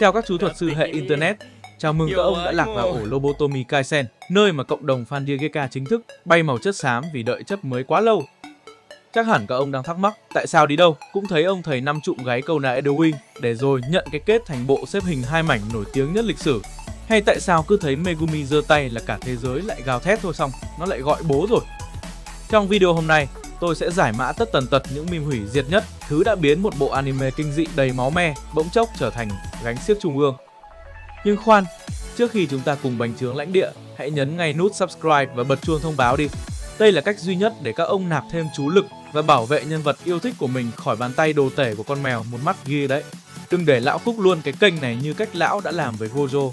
Theo các chú thuật sư hệ Internet, chào mừng các ông đã lạc vào ổ Lobotomy Kaizen, nơi mà cộng đồng fan Diegeka chính thức bay màu chất xám vì đợi chấp mới quá lâu. Chắc hẳn các ông đang thắc mắc, tại sao đi đâu cũng thấy ông thầy năm trụm gáy câu nại Edwin để rồi nhận cái kết thành bộ xếp hình 2 mảnh nổi tiếng nhất lịch sử. Hay tại sao cứ thấy Megumi giơ tay là cả thế giới lại gào thét thôi xong, nó lại gọi bố rồi. Trong video hôm nay, tôi sẽ giải mã tất tần tật những meme hủy diệt nhất, thứ đã biến một bộ anime kinh dị đầy máu me bỗng chốc trở thành gánh xiếc trung ương. Nhưng khoan, trước khi chúng ta cùng bành trướng lãnh địa, hãy nhấn ngay nút subscribe và bật chuông thông báo đi. Đây là cách duy nhất để các ông nạp thêm chú lực và bảo vệ nhân vật yêu thích của mình khỏi bàn tay đồ tể của con mèo một mắt ghi đấy. Đừng để lão khúc luôn cái kênh này như cách lão đã làm với Gojo.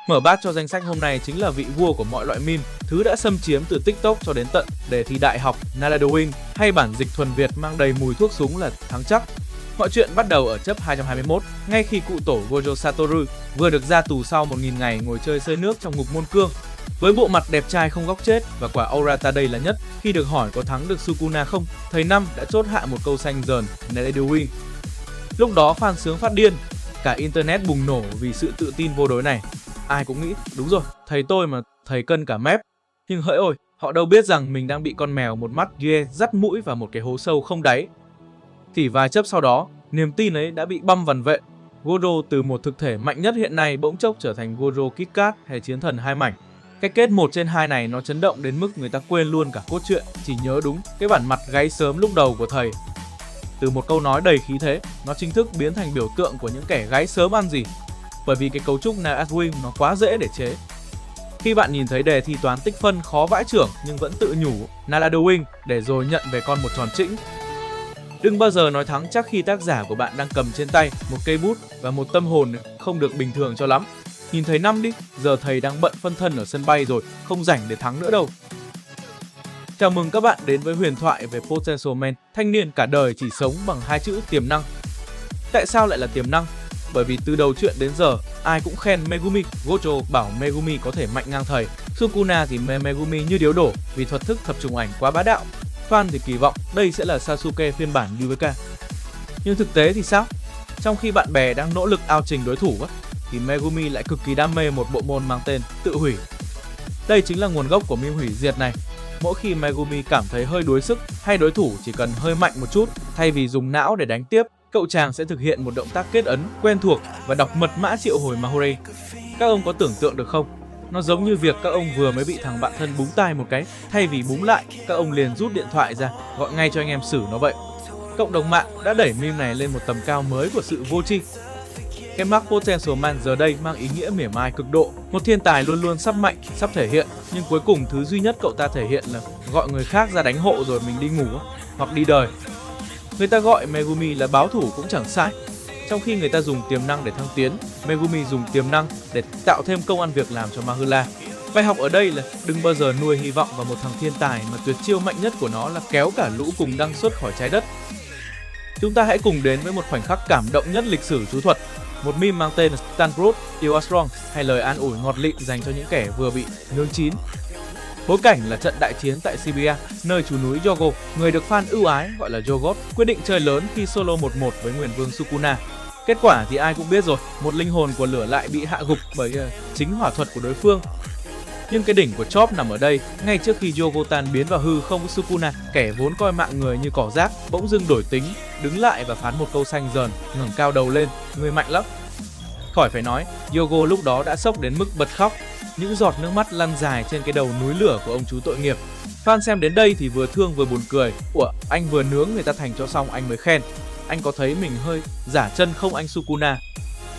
Mở bát cho danh sách hôm nay chính là vị vua của mọi loại meme, thứ đã xâm chiếm từ TikTok cho đến tận đề thi đại học Naladowing hay bản dịch thuần Việt mang đầy mùi thuốc súng là thắng chắc. Mọi chuyện bắt đầu ở chấp 221, ngay khi cụ tổ Gojo Satoru vừa được ra tù sau 1000 ngày ngồi chơi sơi nước trong ngục môn cương. Với bộ mặt đẹp trai không góc chết và quả Aurata đây là nhất, khi được hỏi có thắng được Sukuna không, thầy Năm đã chốt hạ một câu xanh dờn Naladowing. Lúc đó fan sướng phát điên, cả internet bùng nổ vì sự tự tin vô đối này. Ai cũng nghĩ, đúng rồi, thầy tôi mà, thầy cân cả mép. Nhưng hỡi ôi, họ đâu biết rằng mình đang bị con mèo một mắt ghê dắt mũi vào một cái hố sâu không đáy. Chỉ vài chấp sau đó, niềm tin ấy đã bị băm vằn vện. Gojo từ một thực thể mạnh nhất hiện nay bỗng chốc trở thành Gojo Kit Kat hay chiến thần hai mảnh. Cái kết 1/2 này nó chấn động đến mức người ta quên luôn cả cốt truyện, chỉ nhớ đúng cái bản mặt gáy sớm lúc đầu của thầy. Từ một câu nói đầy khí thế, nó chính thức biến thành biểu tượng của những kẻ gáy sớm ăn gì. Bởi vì cái cấu trúc Naladowing nó quá dễ để chế. Khi bạn nhìn thấy đề thi toán tích phân khó vãi chưởng nhưng vẫn tự nhủ Naladowing để rồi nhận về con một tròn chỉnh. Đừng bao giờ nói thắng chắc khi tác giả của bạn đang cầm trên tay một cây bút và một tâm hồn không được bình thường cho lắm. Nhìn thấy Năm đi, giờ thầy đang bận phân thân ở sân bay rồi, không rảnh để thắng nữa đâu. Chào mừng các bạn đến với huyền thoại về Potential Man, thanh niên cả đời chỉ sống bằng hai chữ tiềm năng. Tại sao lại là tiềm năng? Bởi vì từ đầu chuyện đến giờ, ai cũng khen Megumi. Gojo bảo Megumi có thể mạnh ngang thầy. Sukuna thì mê Megumi như điếu đổ vì thuật thức thập trùng ảnh quá bá đạo. Fan thì kỳ vọng đây sẽ là Sasuke phiên bản Yuvika. Nhưng thực tế thì sao? Trong khi bạn bè đang nỗ lực ao trình đối thủ thì Megumi lại cực kỳ đam mê một bộ môn mang tên tự hủy. Đây chính là nguồn gốc của meme hủy diệt này. Mỗi khi Megumi cảm thấy hơi đuối sức hay đối thủ chỉ cần hơi mạnh một chút, thay vì dùng não để đánh tiếp, cậu chàng sẽ thực hiện một động tác kết ấn quen thuộc và đọc mật mã triệu hồi Mahore. Các ông có tưởng tượng được không? Nó giống như việc các ông vừa mới bị thằng bạn thân búng tai một cái, thay vì búng lại, các ông liền rút điện thoại ra, gọi ngay cho anh em xử nó vậy. Cộng đồng mạng đã đẩy meme này lên một tầm cao mới của sự vô tri. Cái mark Potential Man giờ đây mang ý nghĩa mỉa mai cực độ. Một thiên tài luôn luôn sắp mạnh, sắp thể hiện, nhưng cuối cùng thứ duy nhất cậu ta thể hiện là gọi người khác ra đánh hộ rồi mình đi ngủ hoặc đi đời. Người ta gọi Megumi là báo thủ cũng chẳng sai. Trong khi người ta dùng tiềm năng để thăng tiến, Megumi dùng tiềm năng để tạo thêm công ăn việc làm cho Mahula. Bài học ở đây là đừng bao giờ nuôi hy vọng vào một thằng thiên tài mà tuyệt chiêu mạnh nhất của nó là kéo cả lũ cùng đăng xuất khỏi trái đất. Chúng ta hãy cùng đến với một khoảnh khắc cảm động nhất lịch sử chú thuật. Một meme mang tên Stand Root, You Are Strong hay lời an ủi ngọt lịm dành cho những kẻ vừa bị nướng chín. Bối cảnh là trận đại chiến tại Shibuya, nơi chú núi Yogo, người được fan ưu ái gọi là Yogot, quyết định chơi lớn khi solo 1-1 với Nguyền Vương Sukuna. Kết quả thì ai cũng biết rồi, một linh hồn của lửa lại bị hạ gục bởi chính hỏa thuật của đối phương. Nhưng cái đỉnh của Chop nằm ở đây, ngay trước khi Yogotan biến vào hư không với Sukuna, kẻ vốn coi mạng người như cỏ rác, bỗng dưng đổi tính, đứng lại và phán một câu xanh dờn, ngẩng cao đầu lên, người mạnh lắm. Khỏi phải nói, Yogo lúc đó đã sốc đến mức bật khóc, những giọt nước mắt lăn dài trên cái đầu núi lửa của ông chú tội nghiệp. Fan xem đến đây thì vừa thương vừa buồn cười. Ủa, anh vừa nướng người ta thành cho xong anh mới khen. Anh có thấy mình hơi giả chân không anh Sukuna?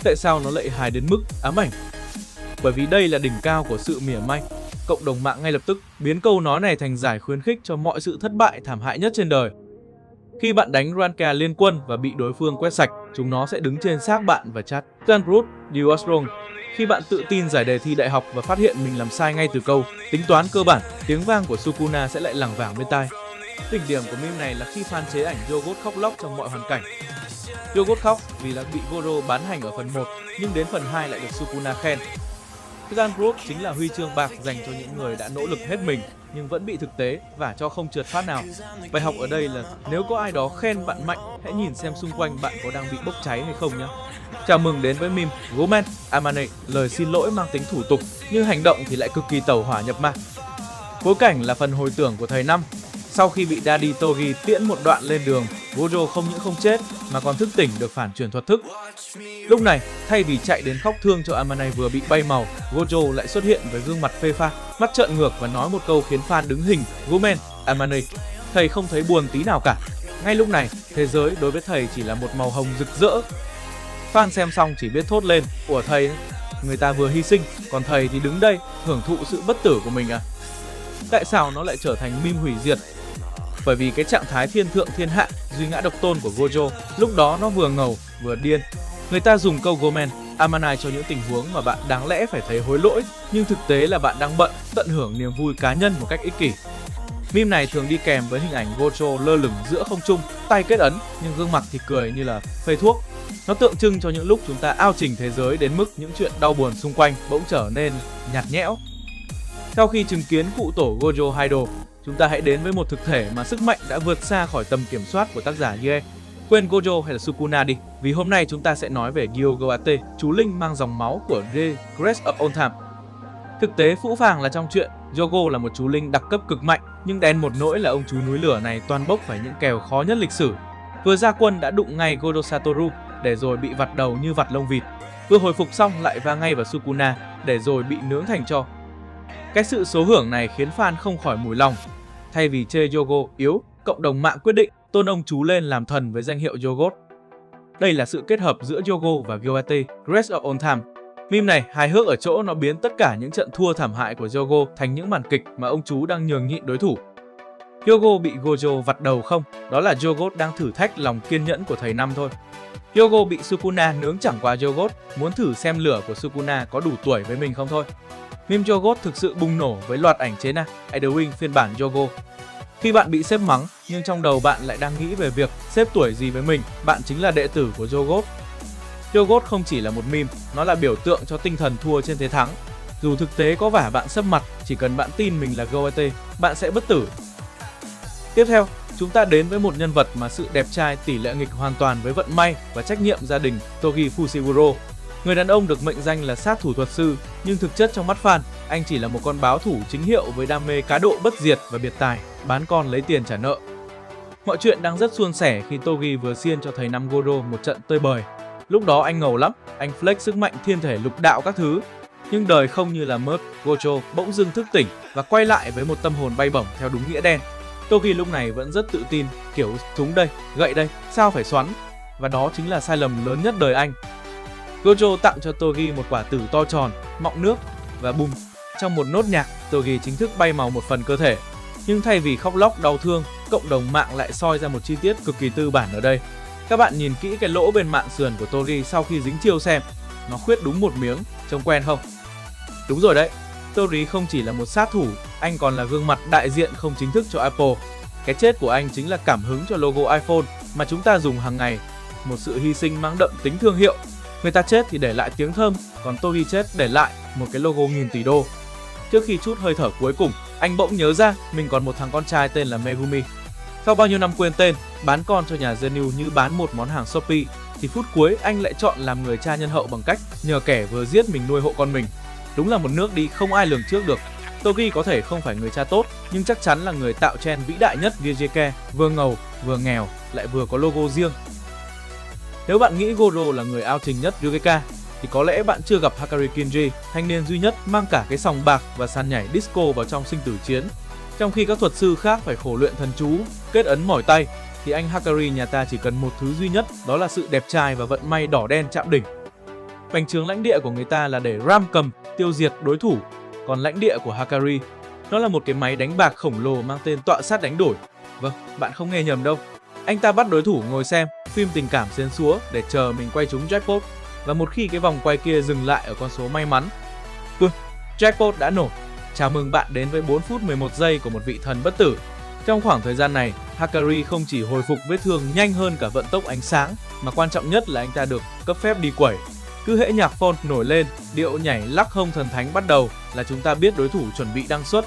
Tại sao nó lại hài đến mức ám ảnh? Bởi vì đây là đỉnh cao của sự mỉa mai. Cộng đồng mạng ngay lập tức biến câu nói này thành giải khuyến khích cho mọi sự thất bại thảm hại nhất trên đời. Khi bạn đánh Ranka liên quân và bị đối phương quét sạch, chúng nó sẽ đứng trên xác bạn và chat Stand Root, You Are Strong. Khi bạn tự tin giải đề thi đại học và phát hiện mình làm sai ngay từ câu tính toán cơ bản, tiếng vang của Sukuna sẽ lại lẳng vảng bên tai. Đỉnh điểm của meme này là khi fan chế ảnh Yogot khóc lóc trong mọi hoàn cảnh. Yogot khóc vì là bị Goro bán hành ở phần 1, nhưng đến phần 2 lại được Sukuna khen. Grand Prix chính là huy chương bạc dành cho những người đã nỗ lực hết mình nhưng vẫn bị thực tế vả cho không trượt phát nào. Bài học ở đây là nếu có ai đó khen bạn mạnh, hãy nhìn xem xung quanh bạn có đang bị bốc cháy hay không nhé. Chào mừng đến với meme Gomen Amane, lời xin lỗi mang tính thủ tục nhưng hành động thì lại cực kỳ tẩu hỏa nhập ma. Bối cảnh là phần hồi tưởng của thầy Năm. Sau khi bị Daddy Togi tiễn một đoạn lên đường, Gojo không những không chết mà còn thức tỉnh được phản chuyển thuật thức. Lúc này, thay vì chạy đến khóc thương cho Amane vừa bị bay màu, Gojo lại xuất hiện với gương mặt phê pha, mắt trợn ngược và nói một câu khiến fan đứng hình: Gomen Amane. Thầy không thấy buồn tí nào cả. Ngay lúc này, thế giới đối với thầy chỉ là một màu hồng rực rỡ. Fan xem xong chỉ biết thốt lên: "Ủa thầy, người ta vừa hy sinh, còn thầy thì đứng đây hưởng thụ sự bất tử của mình à?" Tại sao nó lại trở thành meme hủy diệt? Bởi vì cái trạng thái thiên thượng thiên hạ, duy ngã độc tôn của Gojo, lúc đó nó vừa ngầu, vừa điên. Người ta dùng câu Gomen Amane cho những tình huống mà bạn đáng lẽ phải thấy hối lỗi, nhưng thực tế là bạn đang bận, tận hưởng niềm vui cá nhân một cách ích kỷ. Meme này thường đi kèm với hình ảnh Gojo lơ lửng giữa không trung, tay kết ấn, nhưng gương mặt thì cười như là phê thuốc. Nó tượng trưng cho những lúc chúng ta ao trình thế giới đến mức những chuyện đau buồn xung quanh bỗng trở nên nhạt nhẽo. Sau khi chứng kiến cụ tổ Gojo Haido, chúng ta hãy đến với một thực thể mà sức mạnh đã vượt xa khỏi tầm kiểm soát của tác giả Ye. Quên Gojo hay là Sukuna đi, vì hôm nay chúng ta sẽ nói về Gyogoate, chú linh mang dòng máu của The Grace of All Time. Thực tế phũ phàng là trong chuyện, Yogo là một chú linh đặc cấp cực mạnh, nhưng đen một nỗi là ông chú núi lửa này toàn bốc phải những kèo khó nhất lịch sử. Vừa ra quân đã đụng ngay Godo Satoru, để rồi bị vặt đầu như vặt lông vịt. Vừa hồi phục xong lại va ngay vào Sukuna, để rồi bị nướng thành tro. Cái sự số hưởng này khiến fan không khỏi mùi lòng. Thay vì chê Yogo yếu, cộng đồng mạng quyết định tôn ông chú lên làm thần với danh hiệu Yogot. Đây là sự kết hợp giữa Yogo và Gyoate, Grace of All Time. Meme này hài hước ở chỗ nó biến tất cả những trận thua thảm hại của Yogo thành những màn kịch mà ông chú đang nhường nhịn đối thủ. Yogo bị Gojo vặt đầu không? Đó là Yogot đang thử thách lòng kiên nhẫn của thầy Năm thôi. Yogo bị Sukuna nướng chẳng qua Yogot muốn thử xem lửa của Sukuna có đủ tuổi với mình không thôi. Meme Yogot thực sự bùng nổ với loạt ảnh chế na Idolwing phiên bản Yogo. Khi bạn bị sếp mắng nhưng trong đầu bạn lại đang nghĩ về việc sếp tuổi gì với mình, bạn chính là đệ tử của Yogot. Yogot không chỉ là một meme, nó là biểu tượng cho tinh thần thua trên thế thắng. Dù thực tế có vả bạn sấp mặt, chỉ cần bạn tin mình là Gyoate, bạn sẽ bất tử. Tiếp theo, chúng ta đến với một nhân vật mà sự đẹp trai tỷ lệ nghịch hoàn toàn với vận may và trách nhiệm gia đình, Togi Fushiguro. Người đàn ông được mệnh danh là sát thủ thuật sư, nhưng thực chất trong mắt fan, anh chỉ là một con báo thủ chính hiệu với đam mê cá độ bất diệt và biệt tài, bán con lấy tiền trả nợ. Mọi chuyện đang rất suôn sẻ khi Togi vừa xiên cho thầy Năm Godo một trận tơi bời. Lúc đó anh ngầu lắm, anh flex sức mạnh thiên thể lục đạo các thứ. Nhưng đời không như là mớp, Gojo bỗng dưng thức tỉnh và quay lại với một tâm hồn bay bổng theo đúng nghĩa đen. Togi lúc này vẫn rất tự tin, kiểu súng đây, gậy đây, sao phải xoắn. Và đó chính là sai lầm lớn nhất đời anh. Gojo tặng cho Togi một quả tử to tròn, mọng nước và bùm. Trong một nốt nhạc, Togi chính thức bay màu một phần cơ thể. Nhưng thay vì khóc lóc đau thương, cộng đồng mạng lại soi ra một chi tiết cực kỳ tư bản ở đây. Các bạn nhìn kỹ cái lỗ bên mạn sườn của Togi sau khi dính chiêu xem. Nó khuyết đúng một miếng, trông quen không? Đúng rồi đấy, Togi không chỉ là một sát thủ, anh còn là gương mặt đại diện không chính thức cho Apple. Cái chết của anh chính là cảm hứng cho logo iPhone mà chúng ta dùng hàng ngày. Một sự hy sinh mang đậm tính thương hiệu. Người ta chết thì để lại tiếng thơm, còn Togi chết để lại một cái logo nghìn tỷ đô. Trước khi trút hơi thở cuối cùng, anh bỗng nhớ ra mình còn một thằng con trai tên là Megumi. Sau bao nhiêu năm quên tên, bán con cho nhà Genu như bán một món hàng Shopee, thì phút cuối anh lại chọn làm người cha nhân hậu bằng cách nhờ kẻ vừa giết mình nuôi hộ con mình. Đúng là một nước đi không ai lường trước được. Togi có thể không phải người cha tốt, nhưng chắc chắn là người tạo trend vĩ đại nhất VJK, vừa ngầu, vừa nghèo, lại vừa có logo riêng. Nếu bạn nghĩ Godo là người ao trình nhất VJK, thì có lẽ bạn chưa gặp Hakari Kinji, thanh niên duy nhất mang cả cái sòng bạc và sàn nhảy disco vào trong sinh tử chiến. Trong khi các thuật sư khác phải khổ luyện thần chú, kết ấn mỏi tay, thì anh Hakari nhà ta chỉ cần một thứ duy nhất, đó là sự đẹp trai và vận may đỏ đen chạm đỉnh. Bành trướng lãnh địa của người ta là để ram cầm, tiêu diệt đối thủ, còn lãnh địa của Hakari, nó là một cái máy đánh bạc khổng lồ mang tên tọa sát đánh đổi. Vâng, bạn không nghe nhầm đâu. Anh ta bắt đối thủ ngồi xem phim tình cảm xến xúa để chờ mình quay trúng jackpot, và một khi cái vòng quay kia dừng lại ở con số may mắn, jackpot đã nổ. Chào mừng bạn đến với 4 phút 11 giây của một vị thần bất tử. Trong khoảng thời gian này, Hakari không chỉ hồi phục vết thương nhanh hơn cả vận tốc ánh sáng, mà quan trọng nhất là anh ta được cấp phép đi quẩy. Cứ hễ nhạc phone nổi lên, điệu nhảy lắc hông thần thánh bắt đầu là chúng ta biết đối thủ chuẩn bị đăng xuất.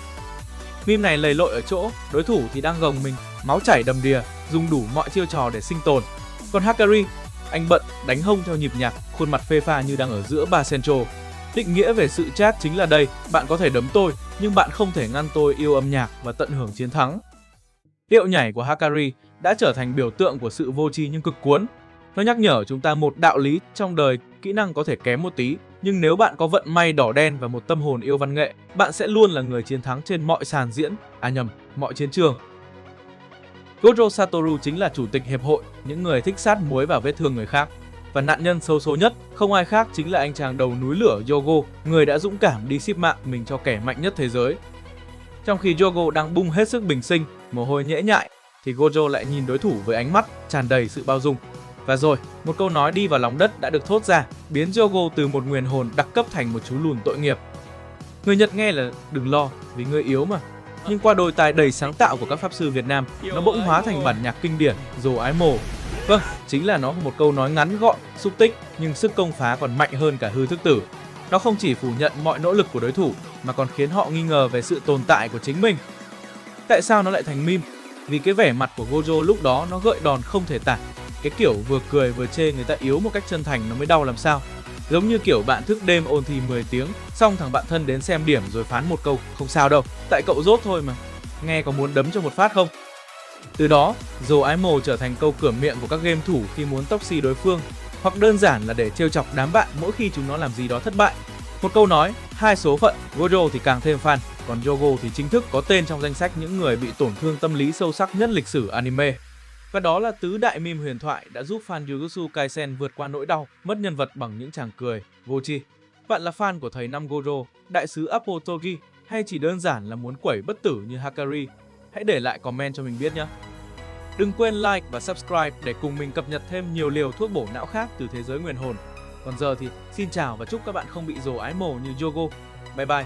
Meme này lầy lội ở chỗ, đối thủ thì đang gồng mình, máu chảy đầm đìa, dùng đủ mọi chiêu trò để sinh tồn. Còn Hakari, anh bận đánh hông theo nhịp nhạc, khuôn mặt phê pha như đang ở giữa bar Central. Định nghĩa về sự chat chính là đây, bạn có thể đấm tôi, nhưng bạn không thể ngăn tôi yêu âm nhạc và tận hưởng chiến thắng. Điệu nhảy của Hakari đã trở thành biểu tượng của sự vô tri nhưng cực cuốn. Nó nhắc nhở chúng ta một đạo lý trong đời, kỹ năng có thể kém một tí, nhưng nếu bạn có vận may đỏ đen và một tâm hồn yêu văn nghệ, bạn sẽ luôn là người chiến thắng trên mọi sàn diễn, mọi chiến trường. Gojo Satoru chính là chủ tịch hiệp hội những người thích sát muối vào vết thương người khác. Và nạn nhân xấu số nhất không ai khác chính là anh chàng đầu núi lửa Yogo, người đã dũng cảm đi ship mạng mình cho kẻ mạnh nhất thế giới. Trong khi Yogo đang bung hết sức bình sinh, mồ hôi nhễ nhại, thì Gojo lại nhìn đối thủ với ánh mắt tràn đầy sự bao dung. Và rồi, một câu nói đi vào lòng đất đã được thốt ra, biến Yogo từ một nguyền hồn đặc cấp thành một chú lùn tội nghiệp. Người Nhật nghe là đừng lo, vì ngươi yếu mà. Nhưng qua đôi tai đầy sáng tạo của các pháp sư Việt Nam, nó bỗng hóa thành bản nhạc kinh điển Dồ Ái Mồ. Vâng, chính là nó một câu nói ngắn gọn, xúc tích, nhưng sức công phá còn mạnh hơn cả hư thức tử. Nó không chỉ phủ nhận mọi nỗ lực của đối thủ, mà còn khiến họ nghi ngờ về sự tồn tại của chính mình. Tại sao nó lại thành meme? Vì cái vẻ mặt của Gojo lúc đó nó gợi đòn không thể tả. Cái kiểu vừa cười vừa chê người ta yếu một cách chân thành nó mới đau làm sao. Giống như kiểu bạn thức đêm ôn thi 10 tiếng, xong thằng bạn thân đến xem điểm rồi phán một câu không sao đâu, tại cậu dốt thôi mà. Nghe có muốn đấm cho một phát không? Từ đó, Dồ Ái Mồ trở thành câu cửa miệng của các game thủ khi muốn toxic đối phương, hoặc đơn giản là để trêu chọc đám bạn mỗi khi chúng nó làm gì đó thất bại. Một câu nói, hai số phận, Gojo thì càng thêm fan, còn Yogo thì chính thức có tên trong danh sách những người bị tổn thương tâm lý sâu sắc nhất lịch sử anime. Và đó là tứ đại meme huyền thoại đã giúp fan Jujutsu Kaisen vượt qua nỗi đau, mất nhân vật bằng những tràng cười, vô tri. Bạn là fan của thầy năm Gojo, đại sứ Apple Togi, hay chỉ đơn giản là muốn quẩy bất tử như Hakari? Hãy để lại comment cho mình biết nhé! Đừng quên like và subscribe để cùng mình cập nhật thêm nhiều liều thuốc bổ não khác từ thế giới nguyền hồn. Còn giờ thì xin chào và chúc các bạn không bị dồ ái mồ như Yogo. Bye bye!